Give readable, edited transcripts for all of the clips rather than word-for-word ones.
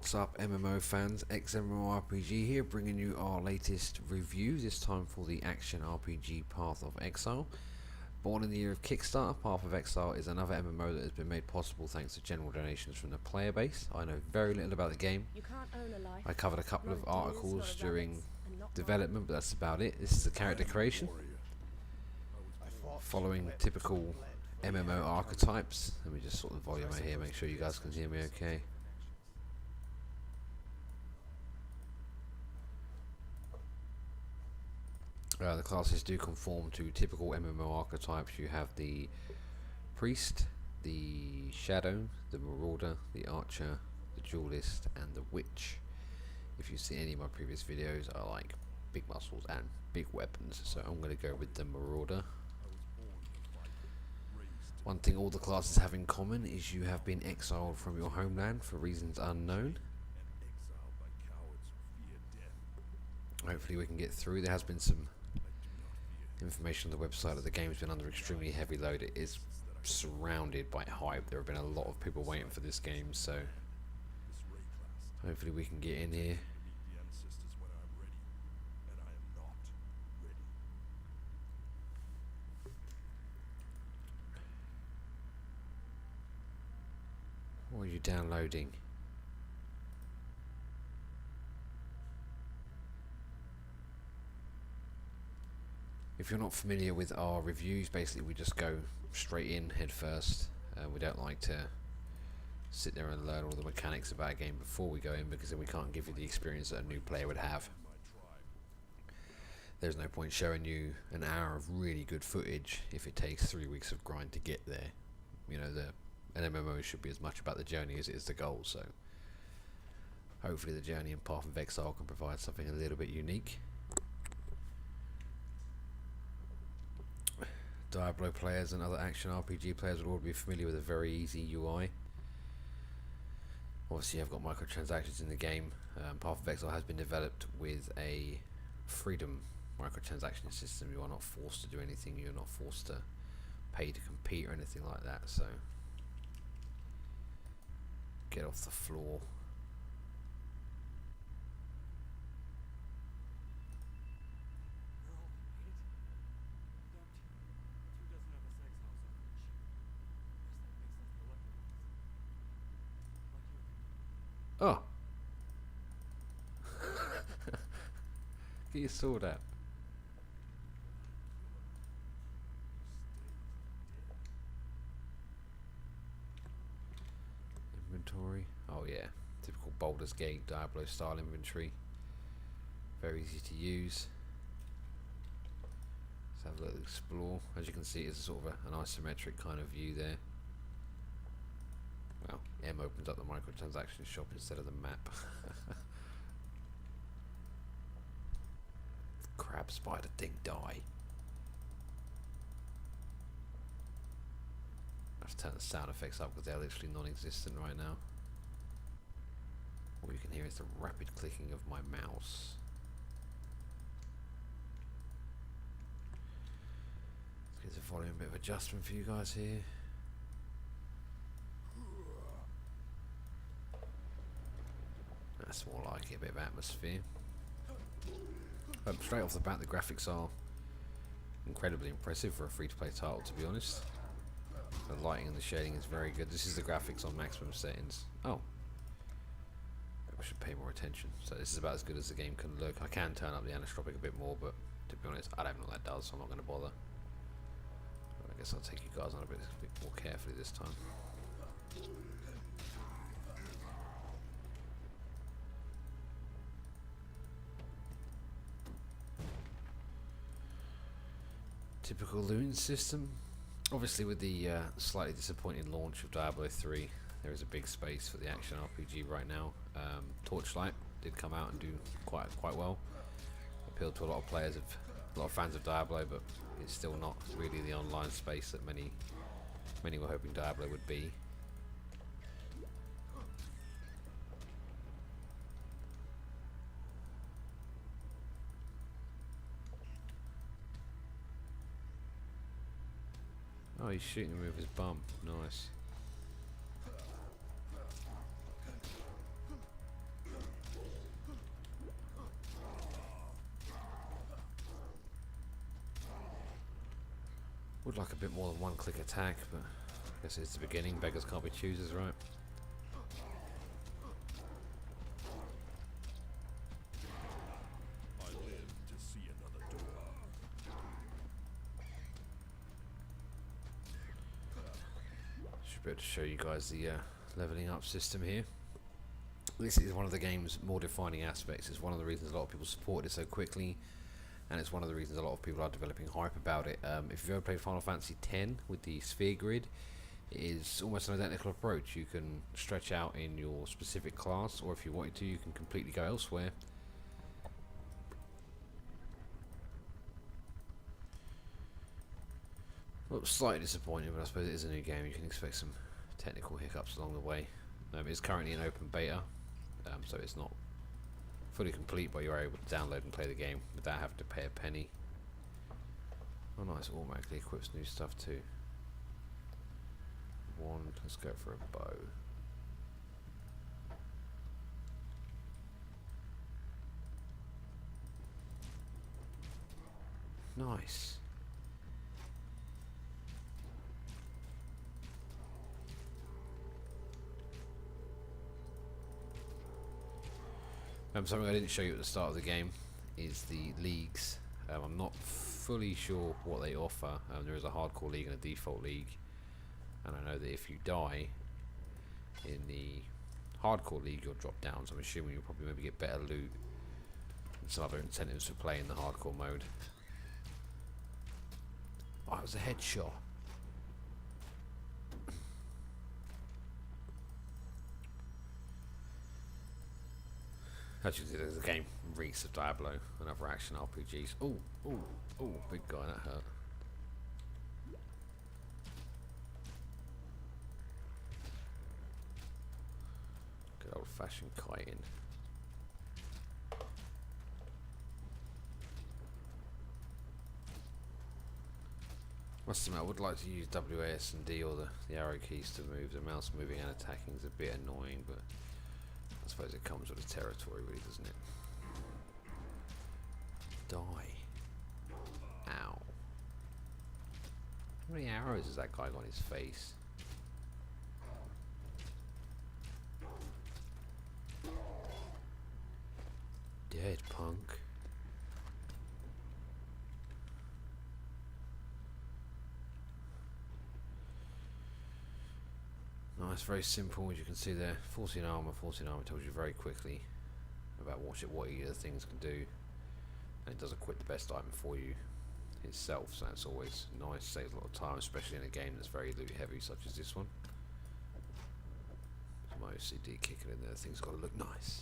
What's up MMO fans, XMMORPG here, bringing you our latest review, this time for the action RPG Path of Exile. Born in the year of Kickstarter, Path of Exile is another MMO that has been made possible thanks to general donations from the player base. I know very little about the game. I covered a couple of articles during development, but that's about it. This is the character creation, following typical MMO archetypes. Let me just sort the volume out here, make sure you guys can hear me okay. The classes do conform to typical MMO archetypes. You have the priest, the shadow, the marauder, the archer, the duelist, and the witch. If you've seen any of my previous videos, I like big muscles and big weapons, so I'm going to go with the marauder. One thing all the classes have in common is you have been exiled from your homeland for reasons unknown. Hopefully we can get through. There has been some information on the website that the game's been under extremely heavy load. It is surrounded by hype. There have been a lot of people waiting for this game, so hopefully we can get in here. What are you downloading? If you're not familiar with our reviews, basically we just go straight in head first. We don't like to sit there and learn all the mechanics about a game before we go in, because then we can't give you the experience that a new player would have. There's no point showing you an hour of really good footage if it takes 3 weeks of grind to get there. You know, an MMO should be as much about the journey as it is the goal, so hopefully the journey in Path of Exile can provide something a little bit unique. Diablo players and other action RPG players would all be familiar with a very easy UI. Obviously I've got microtransactions in the game. Path of Exile has been developed with a freedom microtransaction system. You are not forced to do anything, you're not forced to pay to compete or anything like that, so get off the floor. Oh! Get your sword out. Inventory. Oh yeah, typical Baldur's Gate Diablo style inventory. Very easy to use. Let's have a little explore. As you can see, it's sort of an isometric kind of view there. Well, M opens up the microtransaction shop instead of the map. Crab spider thing, die. I have to turn the sound effects up because they're literally non-existent right now. All you can hear is the rapid clicking of my mouse. Let's get the volume a bit of adjustment for you guys here. That's more like it, a bit of atmosphere. Straight off the bat, the graphics are incredibly impressive for a free-to-play title, to be honest. The lighting and the shading is very good. This is the graphics on maximum settings. Oh, I should pay more attention. So this is about as good as the game can look. I can turn up the anisotropic a bit more, but to be honest, I don't know what that does, so I'm not going to bother. I guess I'll take you guys on a bit more carefully this time. Typical loon system. Obviously with the slightly disappointing launch of Diablo 3, there is a big space for the action RPG right now. Torchlight did come out and do quite well. Appealed to a lot of players, a lot of fans of Diablo, but it's still not really the online space that many were hoping Diablo would be. Oh, he's shooting him with his bum. Nice. Would like a bit more than one-click attack, but I guess it's the beginning. Beggars can't be choosers, right? I live to see another door. Should be able to show you guys the leveling up system here. This is one of the game's more defining aspects. It's one of the reasons a lot of people supported it so quickly, and it's one of the reasons a lot of people are developing hype about it. If you've ever played Final Fantasy X with the sphere grid, it is almost an identical approach. You can stretch out in your specific class, or if you wanted to, you can completely go elsewhere. Well, slightly disappointing, but I suppose it is a new game. You can expect some technical hiccups along the way. It's currently in open beta, so it's not fully complete, but you're able to download and play the game without having to pay a penny. Oh nice, automatically equips new stuff too. Wand, let's go for a bow. Nice. Something I didn't show you at the start of the game is the leagues. I'm not fully sure what they offer. There is a hardcore league and a default league, and I know that if you die in the hardcore league, you'll drop down. So I'm assuming you'll probably maybe get better loot and some other incentives for playing the hardcore mode. Oh, it was a headshot. As you can see, the game reeks of Diablo and other action RPGs. Oh, oh, oh, big guy, that hurt. Good old fashioned kiting. Must admit, I would like to use WAS and D or the arrow keys to move. The mouse moving and attacking is a bit annoying, but I suppose it comes with the territory, really, doesn't it? Die. Ow. How many arrows has that guy got in his face? Dead, punk. Nice, very simple, as you can see there. 14 armor tells you very quickly about what either things can do, and it does equip the best item for you itself, so that's always nice, saves a lot of time, especially in a game that's very loot heavy such as this one. There's my OCD kicking in there, things got to look nice.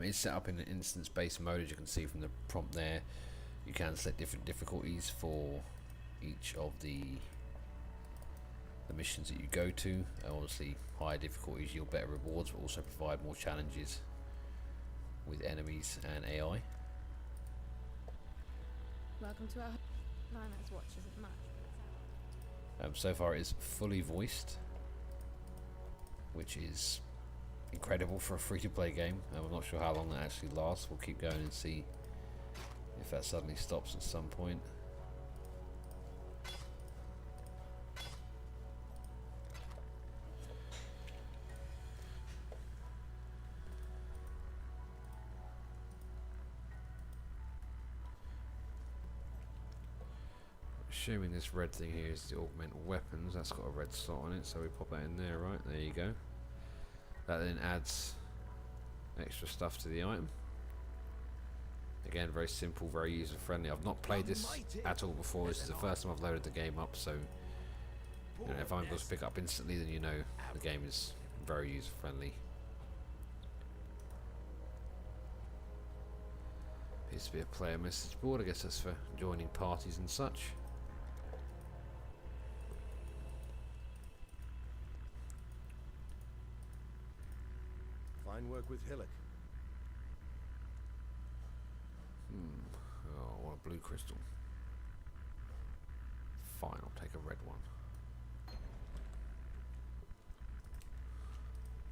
It's set up in an instance-based mode, as you can see from the prompt there. You can select different difficulties for each of the missions that you go to. Obviously, higher difficulties yield better rewards, but also provide more challenges with enemies and AI. Welcome to our Climax Watchers of Much. So far, it is fully voiced, which is incredible for a free-to-play game. I'm not sure how long that actually lasts. We'll keep going and see if that suddenly stops at some point. Assuming this red thing here is the augment weapons, that's got a red slot on it, so we pop that in there, right? There you go. That then adds extra stuff to the item. Again, very simple, very user friendly. I've not played this at all before. This is the first time I've loaded the game up, so you know, if I'm able to pick up instantly, then you know the game is very user friendly. Appears to be a player message board. I guess that's for joining parties and such. Fine work with Hillock. Oh, I want a blue crystal. Fine, I'll take a red one.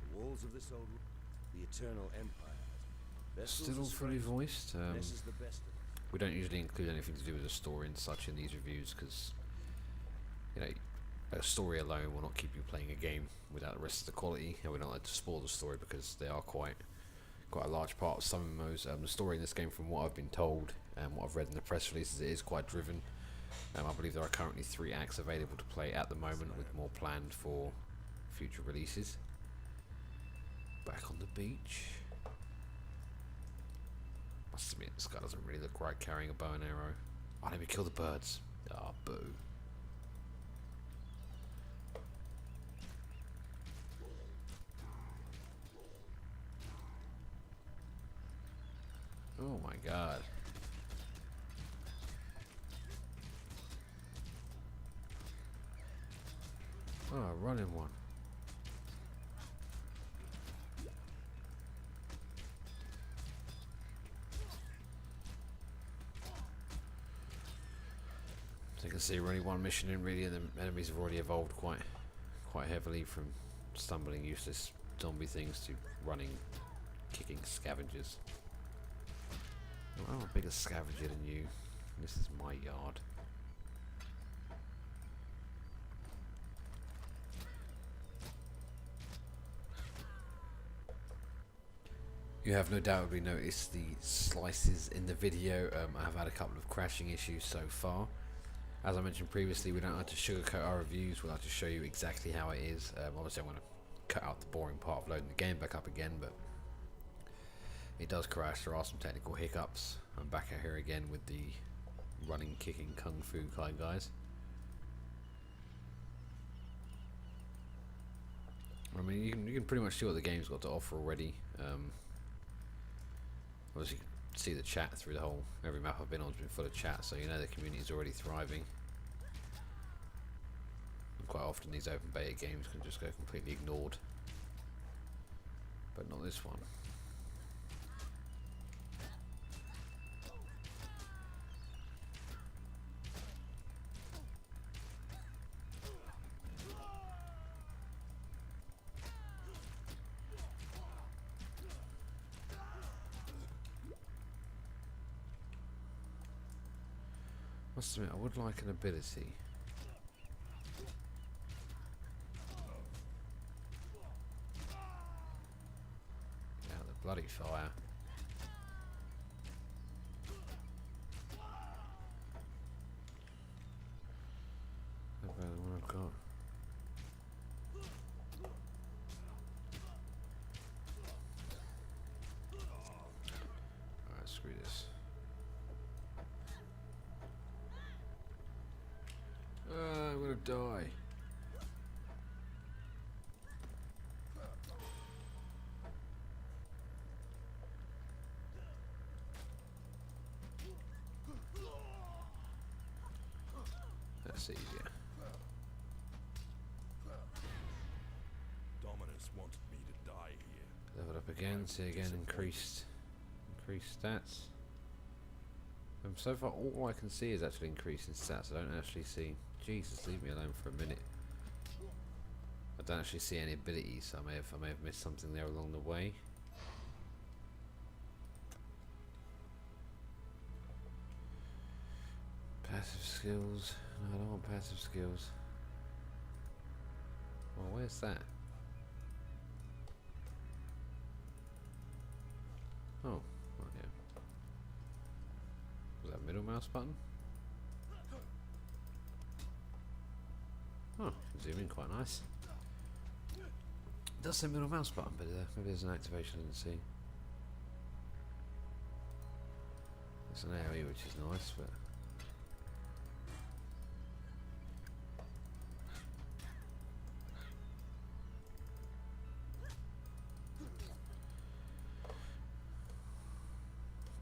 The walls of this old... The Eternal Empire. Still all fully voiced. This is the best of it. We don't usually include anything to do with the story and such in these reviews because, you know, a story alone will not keep you playing a game without the rest of the quality, and we don't like to spoil the story because they are quite a large part of some MMOs. The story in this game, from what I've been told and what I've read in the press releases, it is quite driven. I believe there are currently 3 acts available to play at the moment, with more planned for future releases. Back on the beach. Must admit, this guy doesn't really look right carrying a bow and arrow. Oh, let me kill the birds. Ah, boo. Oh my god. Oh, running one. So you can see we're only 1 mission in really, and the enemies have already evolved quite heavily from stumbling useless zombie things to running, kicking scavengers. Oh, I'm a bigger scavenger than you. This is my yard. You have no doubt noticed the slices in the video. I have had a couple of crashing issues so far. As I mentioned previously, we don't like to sugarcoat our reviews. We like to show you exactly how it is. Obviously, I'm going to cut out the boring part of loading the game back up again, but it does crash. There are some technical hiccups. I'm back out here again with the running, kicking, kung fu kind guys. I mean, you can pretty much see what the game's got to offer already. Obviously, you can see the chat through the whole. Every map I've been on has been full of chat, so you know the community is already thriving. And quite often, these open beta games can just go completely ignored, but not this one. Must admit, I would like an ability. Yeah, the bloody fire. No better than what I've got. Alright, screw this. I'm gonna die. That's easier. Dominus wanted me to die here. Leveled up again, see again, increased stats. So far all I can see is actually increasing stats. I don't actually see. Jesus, leave me alone for a minute. I don't actually see any abilities, so I may have missed something there along the way. Passive skills. No, I don't want passive skills. Well, where's that? Oh, yeah. Was that middle mouse button? Oh, zoom in quite nice. It does say middle mouse button, but maybe there's an activation I didn't see. It's an AoE, which is nice, but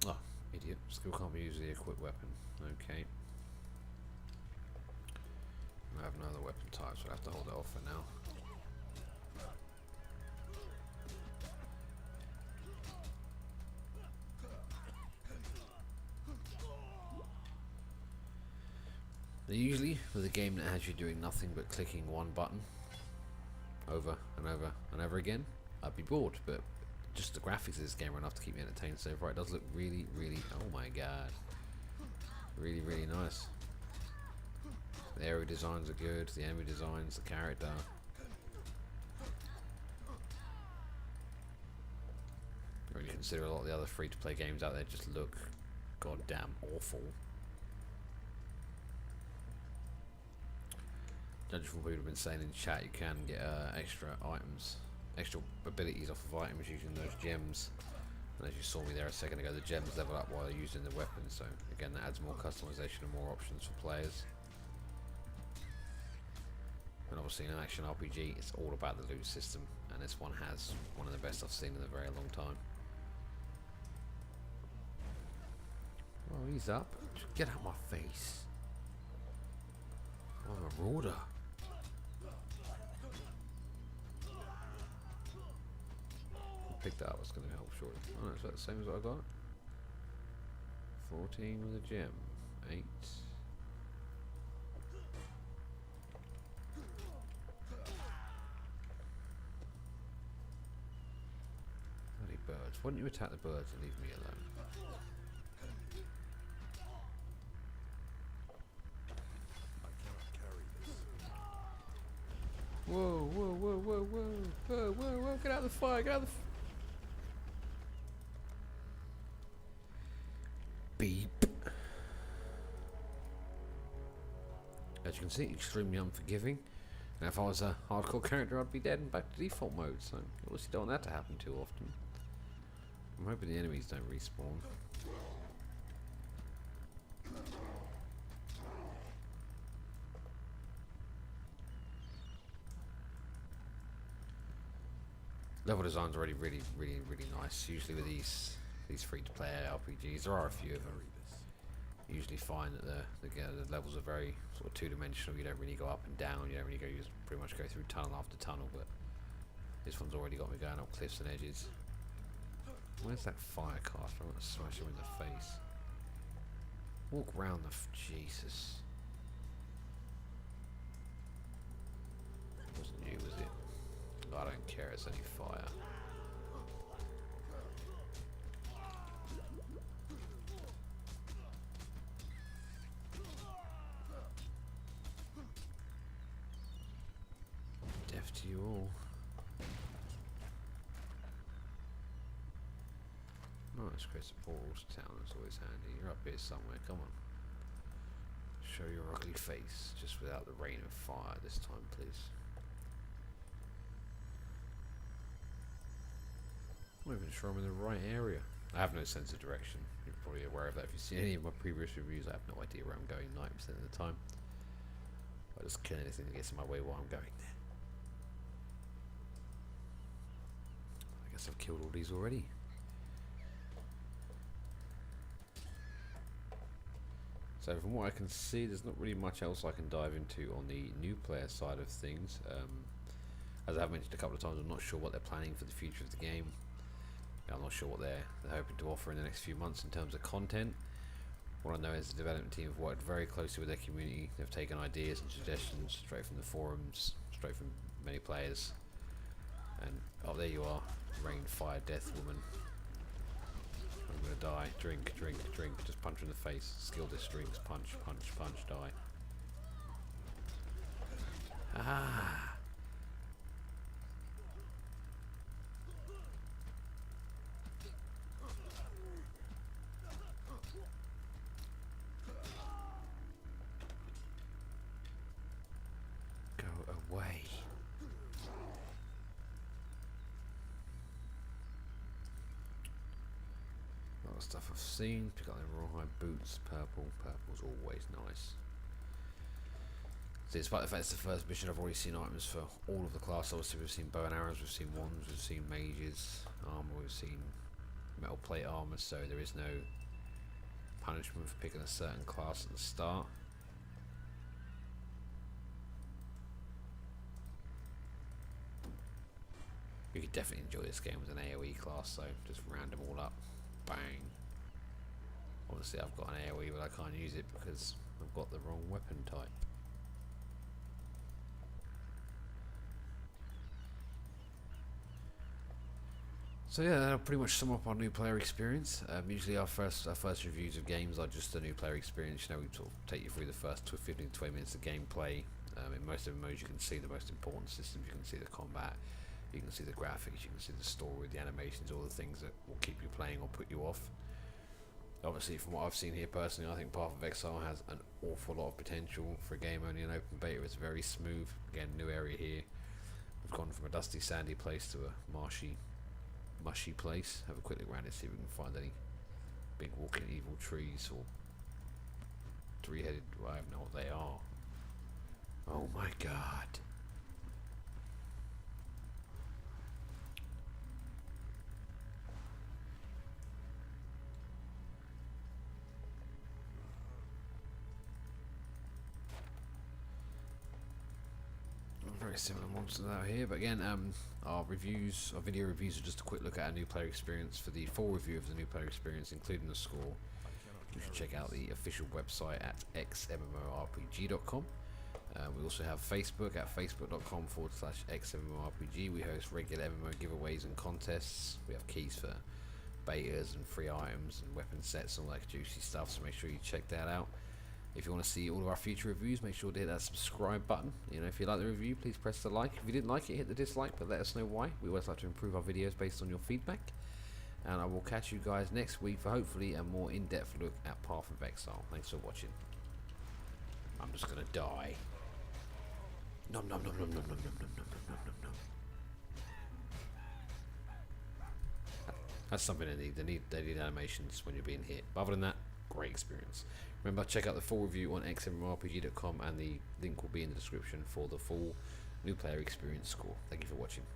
oh, idiot! Skill can't be used with the equipped weapon. Okay. I have no other weapon types, so I'll have to hold it off for now. Usually, with a game that has you doing nothing but clicking one button over and over and over again, I'd be bored, but just the graphics of this game are enough to keep me entertained so far. It does look really, really, oh my god, really, really nice. The area designs are good, the enemy designs, the character. When you consider a lot of the other free-to-play games out there just look goddamn awful. Judging from what people have been saying in chat, you can get extra items, extra abilities off of items using those gems. And as you saw me there a second ago, the gems level up while they're using the weapons. So again, that adds more customization and more options for players. And obviously in an action RPG, it's all about the loot system, and this one has one of the best I've seen in a very long time. Oh, he's up. Get out my face. I'm a marauder. Pick that up, it's going to help shortly. Oh, is that the same as what I got? 14 with a gem. 8. Bloody birds. Why don't you attack the birds and leave me alone? I cannot carry this. Whoa, whoa, whoa, whoa, whoa, whoa, whoa, whoa, get out of the fire, get out of the beep. As you can see, extremely unforgiving. And if I was a hardcore character, I'd be dead and back to default mode, so you obviously don't want that to happen too often. I'm hoping the enemies don't respawn. Level design's already really nice. Usually with these free-to-play RPGs, there are a few of them. You usually find that the levels are very sort of two-dimensional. You don't really go up and down. You don't really pretty much go through tunnel after tunnel. But this one's already got me going up cliffs and edges. Where's that fire caster? I want to smash him in the face. Walk round the Jesus. Wasn't you, was it? I don't care. It's only fire. Death to you all. Nice, create a portal to town. That's always handy. You're up here somewhere. Come on. Show your ugly face, just without the rain of fire this time, please. I'm not even sure I'm in the right area. I have no sense of direction. You're probably aware of that if you've seen any of my previous reviews. I have no idea where I'm going 90% of the time. I just kill anything that gets in my way while I'm going there. I guess I've killed all these already. So from what I can see, there's not really much else I can dive into on the new player side of things. As I've mentioned a couple of times, I'm not sure what they're planning for the future of the game. I'm not sure what they're hoping to offer in the next few months in terms of content. What I know is the development team have worked very closely with their community. They've taken ideas and suggestions straight from the forums, straight from many players. And oh, there you are, rain, fire, death, woman. I'm gonna die. Drink, drink, drink. Just punch her in the face. Skill this drinks. Punch, punch, punch, die. Ah! Go away. A lot of stuff I've seen. Pick up the rawhide boots. Purple. Purple's always nice. So despite the fact it's the first mission, I've already seen items for all of the class. Obviously we've seen bow and arrows, we've seen wands, we've seen mages, armor, we've seen metal plate armor, so there is no punishment for picking a certain class at the start. You could definitely enjoy this game with an AoE class, so just round them all up. Bang. Obviously I've got an AoE, but I can't use it because I've got the wrong weapon type. So yeah, that'll pretty much sum up our new player experience. Usually our first reviews of games are just a new player experience. You know, we sort of take you through the first 15 to 20 minutes of gameplay. In most of the modes, you can see the most important systems. You can see the combat, you can see the graphics, you can see the story, the animations, all the things that will keep you playing or put you off. Obviously, from what I've seen here personally, I think Path of Exile has an awful lot of potential for a game only in open beta. It's very smooth. Again, new area here. We've gone from a dusty, sandy place to a marshy, mushy place. Have a quick look around and see if we can find any big walking evil trees or three-headed. Well, I don't know what they are. Oh my god. Very similar monsters out here, but again, our video reviews are just a quick look at our new player experience. For the full review of the new player experience, including the score, you should check out the official website at xmmorpg.com. We also have Facebook at facebook.com/xmmorpg. We host regular MMO giveaways and contests. We have keys for betas and free items and weapon sets and all that juicy stuff, so make sure you check that out. If you want to see all of our future reviews, make sure to hit that subscribe button. You know, if you like the review, please press the like. If you didn't like it, hit the dislike, but let us know why. We always like to improve our videos based on your feedback. And I will catch you guys next week for hopefully a more in-depth look at Path of Exile. Thanks for watching. I'm just gonna die. Nom nom nom nom nom nom nom nom nom nom nom nom. That's something they need. They need animations when you're being hit. But other than that, great experience. Remember, check out the full review on xmmorpg.com, and the link will be in the description for the full new player experience score. Thank you for watching.